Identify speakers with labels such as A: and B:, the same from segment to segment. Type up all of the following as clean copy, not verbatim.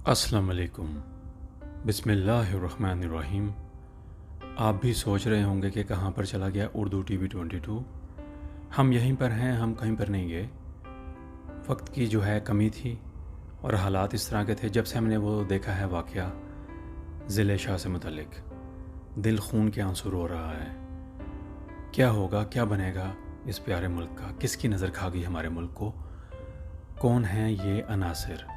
A: अस्सलाम वालेकुम। बिस्मिल्लाहिर्रहमानिर्रहीम। आप भी सोच रहे होंगे कि कहाँ पर चला गया उर्दू टीवी 22। हम यहीं पर हैं, हम कहीं पर नहीं गए। वक्त की जो है कमी थी और हालात इस तरह के थे। जब से हमने वो देखा है वाक़या ज़िले शाह से मुतल्लिक, दिल खून के आंसू रो रहा है। क्या होगा, क्या बनेगा इस प्यारे मुल्क का? किसकी नज़र खा गई हमारे मुल्क को? कौन हैं ये अनासिर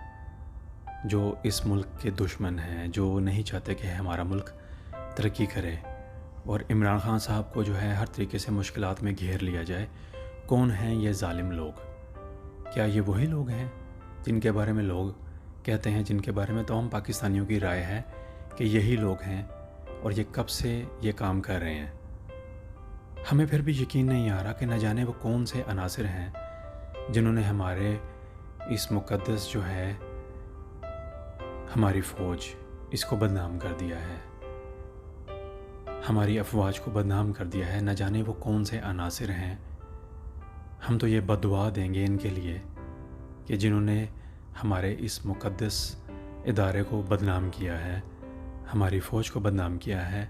A: जो इस मुल्क के दुश्मन हैं, जो नहीं चाहते कि हमारा मुल्क तरक्की करे और इमरान खान साहब को जो है हर तरीके से मुश्किलात में घेर लिया जाए? कौन हैं ये ज़ालिम लोग? क्या ये वही लोग हैं जिनके बारे में लोग कहते हैं, जिनके बारे में तमाम पाकिस्तानियों की राय है कि यही लोग हैं और ये कब से ये काम कर रहे हैं? हमें फिर भी यकीन नहीं आ रहा कि न जाने वो कौन से अनासिर हैं जिन्होंने हमारे इस मुक़द्दस जो है हमारी फ़ौज, इसको बदनाम कर दिया है, हमारी अफवाज को बदनाम कर दिया है। न जाने वो कौन से अनासिर हैं। हम तो ये बददुआ देंगे इनके लिए कि जिन्होंने हमारे इस मुक़द्दस इदारे को बदनाम किया है, हमारी फ़ौज को बदनाम किया है,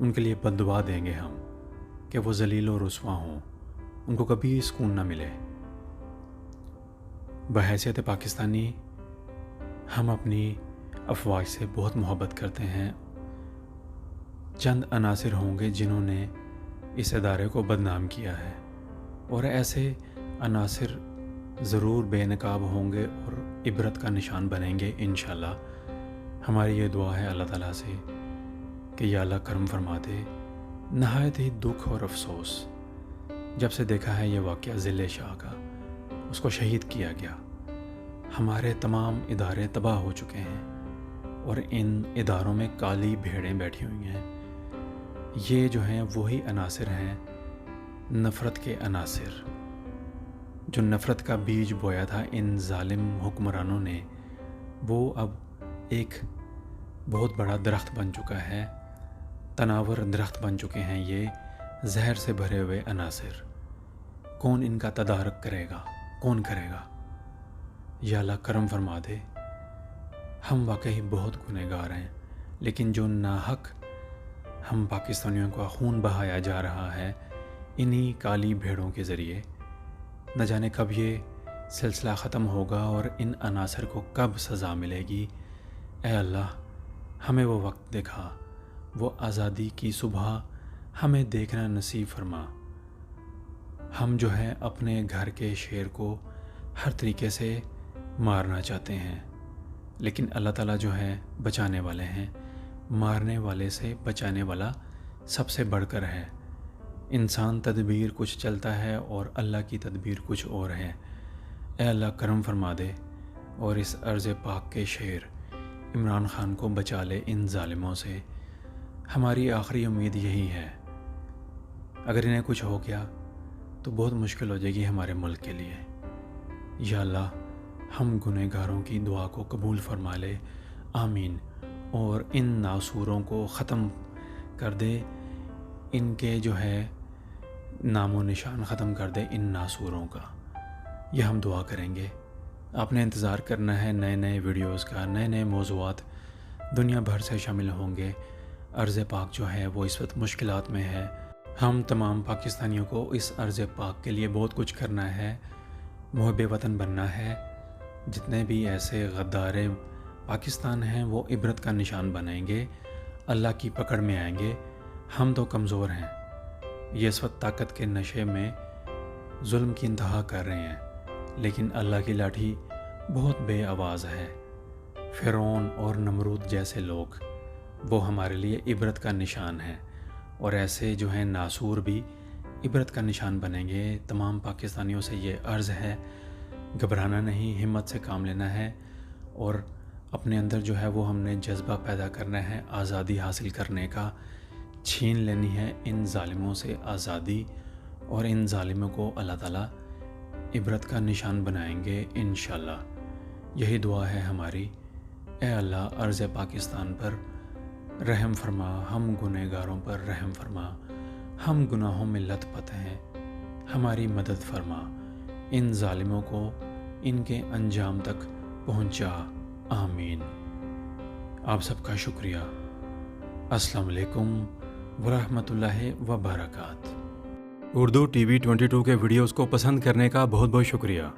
A: उनके लिए बददुआ देंगे हम कि वो ज़लील और रुस्वा हों, उनको कभी सुकून ना मिले। बहैसियत पाकिस्तानी हम अपनी अफवाज से बहुत मोहब्बत करते हैं। चंद अनासिर होंगे जिन्होंने इस इदारे को बदनाम किया है और ऐसे अनासिर ज़रूर बेनकाब होंगे और इबरत का निशान बनेंगे इंशाअल्लाह। हमारी ये दुआ है अल्लाह ताला से कि या अल्लाह करम फरमा दे। नहायत ही दुख और अफसोस, जब से देखा है ये वाक़या ज़िले शाह का, उसको शहीद किया गया। हमारे तमाम इदारे तबाह हो चुके हैं और इन इदारों में काली भेड़ें बैठी हुई हैं। ये जो हैं वही अनासिर हैं, नफ़रत के अनासिर, जो नफ़रत का बीज बोया था इन ज़ालिम हुक्मरानों ने, वो अब एक बहुत बड़ा दरख्त बन चुका है, तनावर दरख्त बन चुके हैं ये जहर से भरे हुए अनासिर। कौन इनका तदारक करेगा? कौन करेगा? या अल्लाह करम फरमा दे। हम वाकई बहुत गुनहगार हैं, लेकिन जो नाहक हम पाकिस्तानियों का खून बहाया जा रहा है इन्हीं काली भेड़ों के ज़रिए, न जाने कब ये सिलसिला ख़त्म होगा और इन अनासर को कब सज़ा मिलेगी। ए अल्लाह, हमें वो वक्त दिखा, वो आज़ादी की सुबह हमें देखना नसीब फरमा। हम जो है अपने घर के शेर को हर तरीके से मारना चाहते हैं, लेकिन अल्लाह ताला जो है बचाने वाले हैं। मारने वाले से बचाने वाला सबसे बढ़कर है। इंसान तदबीर कुछ चलता है और अल्लाह की तदबीर कुछ और है। ए अल्लाह करम फरमा दे और इस अर्ज़ पाक के शेर इमरान खान को बचा ले इन ज़ालिमों से। हमारी आखिरी उम्मीद यही है। अगर इन्हें कुछ हो गया तो बहुत मुश्किल हो जाएगी हमारे मुल्क के लिए। या अल्लाह, हम गुनहगारों की दुआ को कबूल फरमा ले, आमीन। और इन नासूरों को ख़त्म कर दे, इनके जो है नामो निशान ख़त्म कर दे इन नासूरों का। यह हम दुआ करेंगे। आपने इंतज़ार करना है नए नए वीडियोज़ का, नए नए मौज़ूआत दुनिया भर से शामिल होंगे। अर्ज़ पाक जो है वो इस वक्त मुश्किलात में है। हम तमाम पाकिस्तानियों को इस अर्ज़ पाक के लिए बहुत कुछ करना है, मुहब्ब वतन बनना है। जितने भी ऐसे गद्दारे पाकिस्तान हैं वो इबरत का निशान बनेंगे, अल्लाह की पकड़ में आएंगे। हम तो कमज़ोर हैं, ये इस वक्त ताकत के नशे में जुल्म की इंतहा कर रहे हैं, लेकिन अल्लाह की लाठी बहुत बेआवाज़ है। फ़िरौन और नमरूद जैसे लोग वो हमारे लिए इबरत का निशान है और ऐसे जो हैं नासूर भी इबरत का निशान बनेंगे। तमाम पाकिस्तानियों से ये अर्ज़ है, घबराना नहीं, हिम्मत से काम लेना है और अपने अंदर जो है वो हमने जज्बा पैदा करना है आज़ादी हासिल करने का। छीन लेनी है इन ज़ालिमों से आज़ादी और इन ज़ालिमों को अल्लाह ताला इबरत का निशान बनाएंगे इंशाअल्लाह। यही दुआ है हमारी। ए अल्लाह, अर्ज़ पाकिस्तान पर रहम फरमा, हम गुनहगारों पर रहम फरमा। हम गुनाहों में लथपथ हैं, हमारी मदद फरमा। इन ज़ालिमों को इनके अंजाम तक पहुंचा। आमीन। आप सबका शुक्रिया। अस्सलाम वालेकुम वरहमतुल्लाहि वबरकात। उर्दू TV 22 के वीडियोस को पसंद करने का बहुत बहुत शुक्रिया।